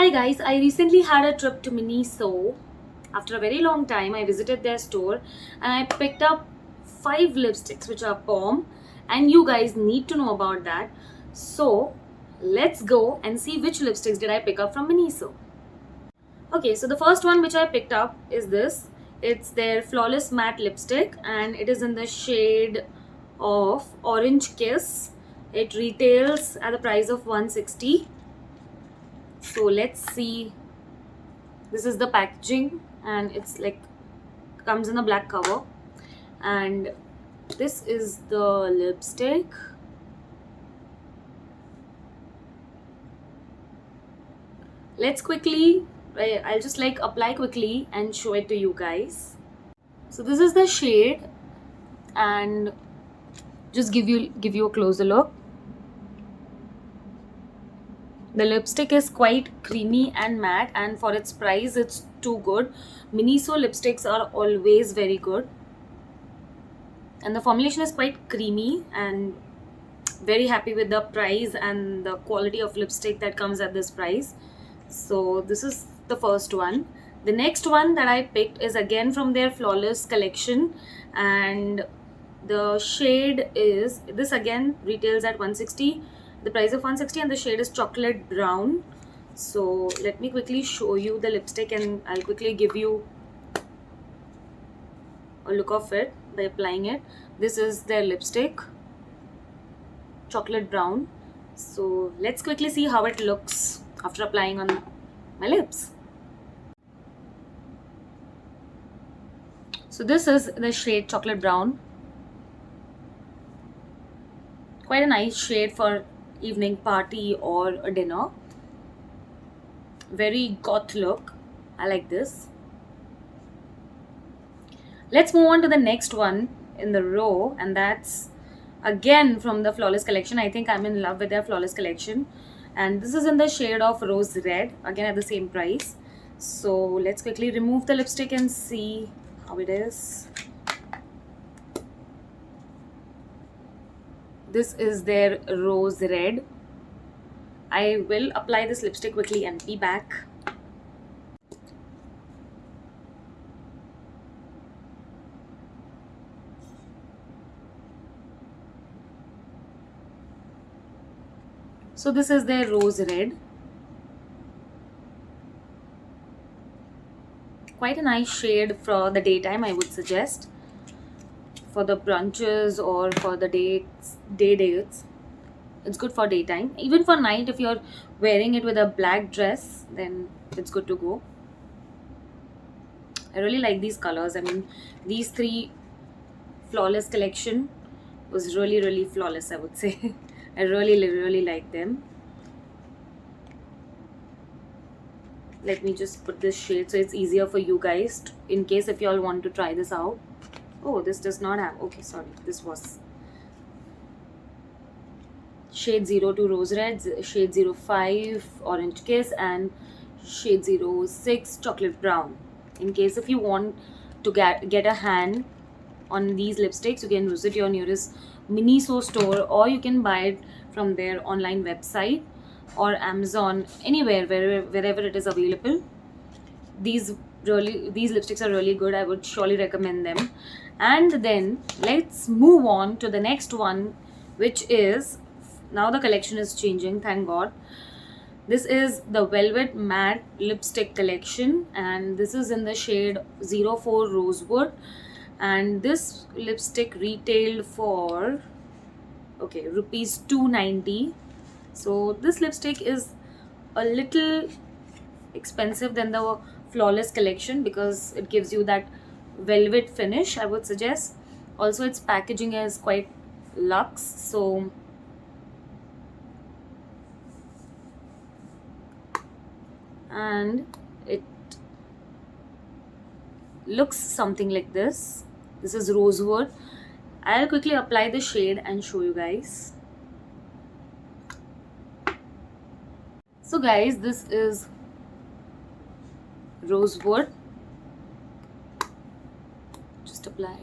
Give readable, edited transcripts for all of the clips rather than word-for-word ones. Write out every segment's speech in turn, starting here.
Hi guys, I recently had a trip to Miniso. After a very long time, I visited their store and I picked up 5 lipsticks which are bomb, and you guys need to know about that. So let's go and see which lipsticks did I pick up from Miniso. Okay, so the first one which I picked up is this. It's their Flawless Matte Lipstick and it is in the shade of Orange Kiss. It retails at the price of 160. So let's see. This is the packaging and it's like comes in a black cover, and this is the lipstick. Let's quickly, I'll just like apply quickly and show it to you guys. So this is the shade, and just give you a closer look. The lipstick is quite creamy and matte, and for its price it's too good. Miniso lipsticks are always very good, and the formulation is quite creamy, and very happy with the price and the quality of lipstick that comes at this price. So this is the first one. The next one that I picked is again from their Flawless collection, and the shade is this. Again retails at 160, the price of 160, and the shade is chocolate brown. So let me quickly show you the lipstick and I'll quickly give you a look of it by applying it. This is their lipstick, chocolate brown. So let's quickly see how it looks after applying on my lips. So this is the shade chocolate brown. Quite a nice shade for evening party or a dinner. Very goth look. I like this. Let's move on to the next one in the row, and that's again from the Flawless collection. I think I'm in love with their Flawless collection, and this is in the shade of rose red, again at the same price. So let's quickly remove the lipstick and see how it is. This is their rose red. I will apply this lipstick quickly and be back. So this is their rose red. Quite a nice shade for the daytime, I would suggest. For the brunches or for the dates. It's good for daytime. Even for night, if you're wearing it with a black dress, then it's good to go. I really like these colors. I mean, these 3 Flawless collection was really flawless, I would say. I really like them. Let me just put this shade so it's easier for you guys in case if you all want to try this out. Oh, this does not have, okay, sorry, this was shade 02 rose red, shade 05 orange kiss, and shade 06 chocolate brown. In case if you want to get a hand on these lipsticks, you can visit your nearest Miniso store, or you can buy it from their online website or Amazon, anywhere wherever it is available. These lipsticks are really good. I would surely recommend them. And then let's move on to the next one, which is, now the collection is changing, thank god. This is the Velvet Matte Lipstick collection, and this is in the shade 04 Rosewood, and this lipstick retailed for rupees 290. So this lipstick is a little expensive than the Flawless collection because it gives you that velvet finish, I would suggest. Also its packaging is quite luxe, so and it looks something like this. This is Rosewood. I'll quickly apply the shade and show you guys. So guys, this is Rosewood. Just apply.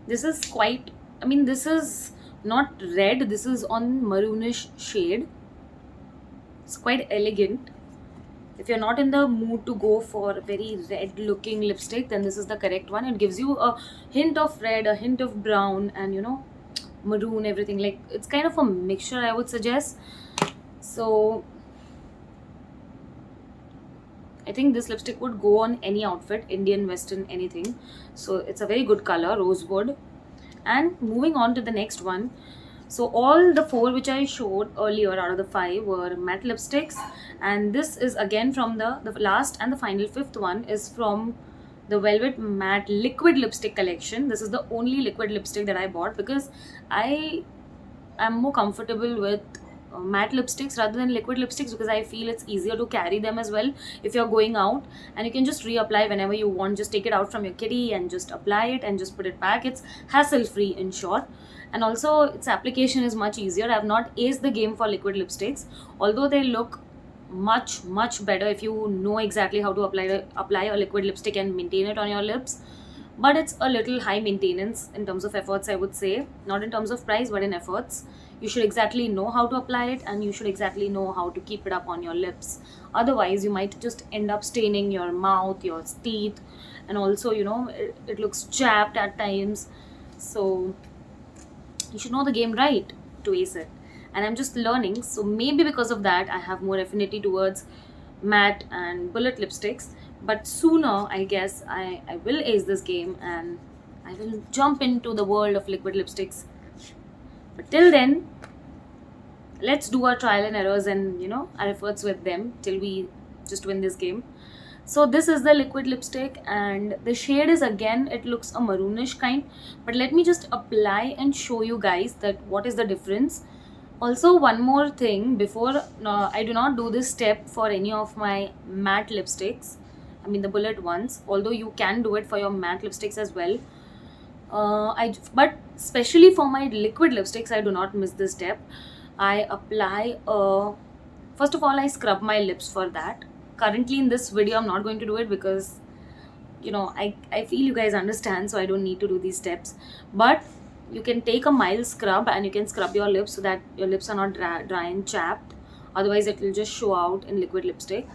This is quite, I mean, this is not red, this is on maroonish shade. It's quite elegant. If you're not in the mood to go for a very red looking lipstick, then this is the correct one. It gives you a hint of red, a hint of brown, and maroon, everything. Like, it's kind of a mixture, I would suggest. So I think this lipstick would go on any outfit, Indian, Western, anything. So it's a very good color, rosewood. And moving on to the next one. So all the four which I showed earlier out of the five were matte lipsticks, and this is again from the last and the final fifth one is from the Velvet Matte Liquid Lipstick collection. This is the only liquid lipstick that I bought because I am more comfortable with matte lipsticks rather than liquid lipsticks, because I feel it's easier to carry them as well if you're going out, and you can just reapply whenever you want. Just take it out from your kitty and just apply it and just put it back. It's hassle free, in short. And also its application is much easier. I have not aced the game for liquid lipsticks, although they look much better if you know exactly how to apply a liquid lipstick and maintain it on your lips. But it's a little high maintenance in terms of efforts, I would say. Not in terms of price, but in efforts. You should exactly know how to apply it, and you should exactly know how to keep it up on your lips. Otherwise you might just end up staining your mouth, your teeth, and also it looks chapped at times. So you should know the game right to ace it. And I'm just learning, so maybe because of that I have more affinity towards matte and bullet lipsticks. But sooner, I guess, I will ace this game and I will jump into the world of liquid lipsticks. But till then, let's do our trial and errors and our efforts with them till we just win this game. So this is the liquid lipstick, and the shade is, again, it looks a maroonish kind, but let me just apply and show you guys that what is the difference. Also, one more thing before, I do not do this step for any of my matte lipsticks, I mean the bullet ones, although you can do it for your matte lipsticks as well. But especially for my liquid lipsticks, I do not miss this step. I apply, first of all, I scrub my lips for that. Currently in this video I'm not going to do it because I feel you guys understand, so I don't need to do these steps. But you can take a mild scrub and you can scrub your lips so that your lips are not dry and chapped. Otherwise it will just show out in liquid lipstick.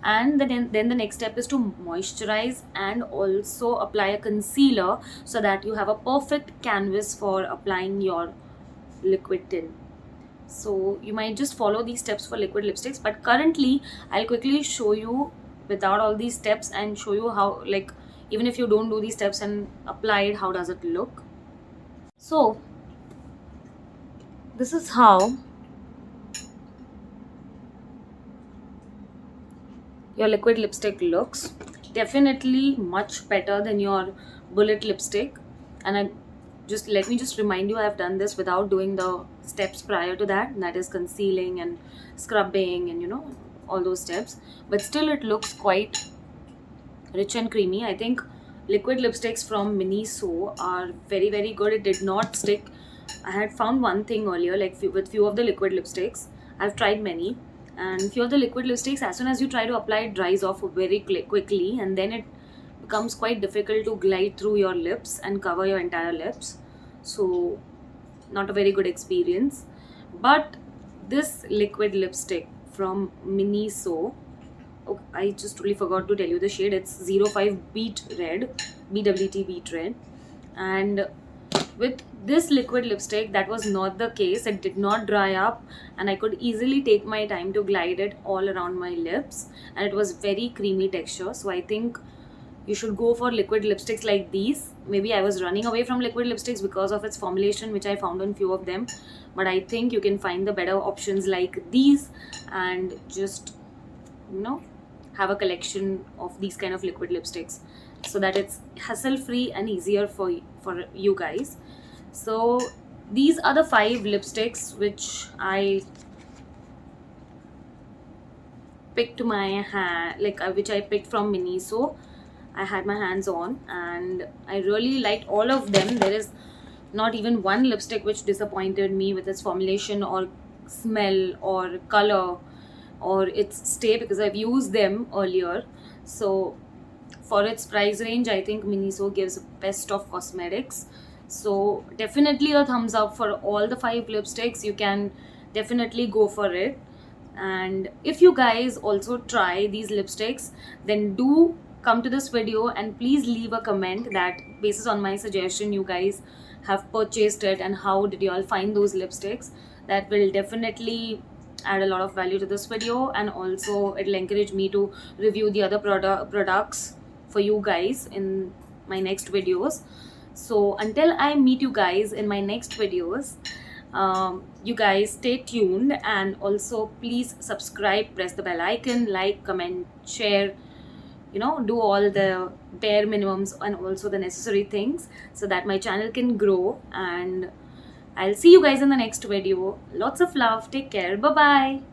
And then the next step is to moisturize and also apply a concealer so that you have a perfect canvas for applying your liquid tint. So you might just follow these steps for liquid lipsticks, but currently I'll quickly show you without all these steps and show you how, like, even if you don't do these steps and apply it, how does it look. So this is how your liquid lipstick looks. Definitely much better than your bullet lipstick. And let me just remind you, I have done this without doing the steps prior to that, and that is concealing and scrubbing and all those steps. But still it looks quite rich and creamy. I think liquid lipsticks from Miniso are very good. It did not stick. I had found one thing earlier, like with few of the liquid lipsticks. I've tried many, and few of the liquid lipsticks, as soon as you try to apply, it dries off very quickly, and then it becomes quite difficult to glide through your lips and cover your entire lips. So not a very good experience. But this liquid lipstick from Miniso, oh, I just really forgot to tell you the shade. It's 05 Beet Red, BWT Beet Red. And with this liquid lipstick, that was not the case. It did not dry up, and I could easily take my time to glide it all around my lips, and it was very creamy texture. So I think you should go for liquid lipsticks like these. Maybe I was running away from liquid lipsticks because of its formulation, which I found on few of them, but I think you can find the better options like these and just have a collection of these kind of liquid lipsticks so that it's hassle free and easier for you guys. So these are the 5 lipsticks which I picked which I picked from Miniso. I had my hands on and I really liked all of them. There is not even one lipstick which disappointed me with its formulation or smell or color or its stay, because I've used them earlier. So for its price range, I think Miniso gives best of cosmetics. So definitely a thumbs up for all the 5 lipsticks. You can definitely go for it. And if you guys also try these lipsticks, then do come to this video and please leave a comment that basis on my suggestion you guys have purchased it and how did you all find those lipsticks. That will definitely add a lot of value to this video, and also it'll encourage me to review the other products for you guys in my next videos. So until I meet you guys in my next videos, you guys stay tuned, and also please subscribe, press the bell icon, like, comment, share, do all the bare minimums and also the necessary things so that my channel can grow. And I'll see you guys in the next video. Lots of love. Take care. Bye bye.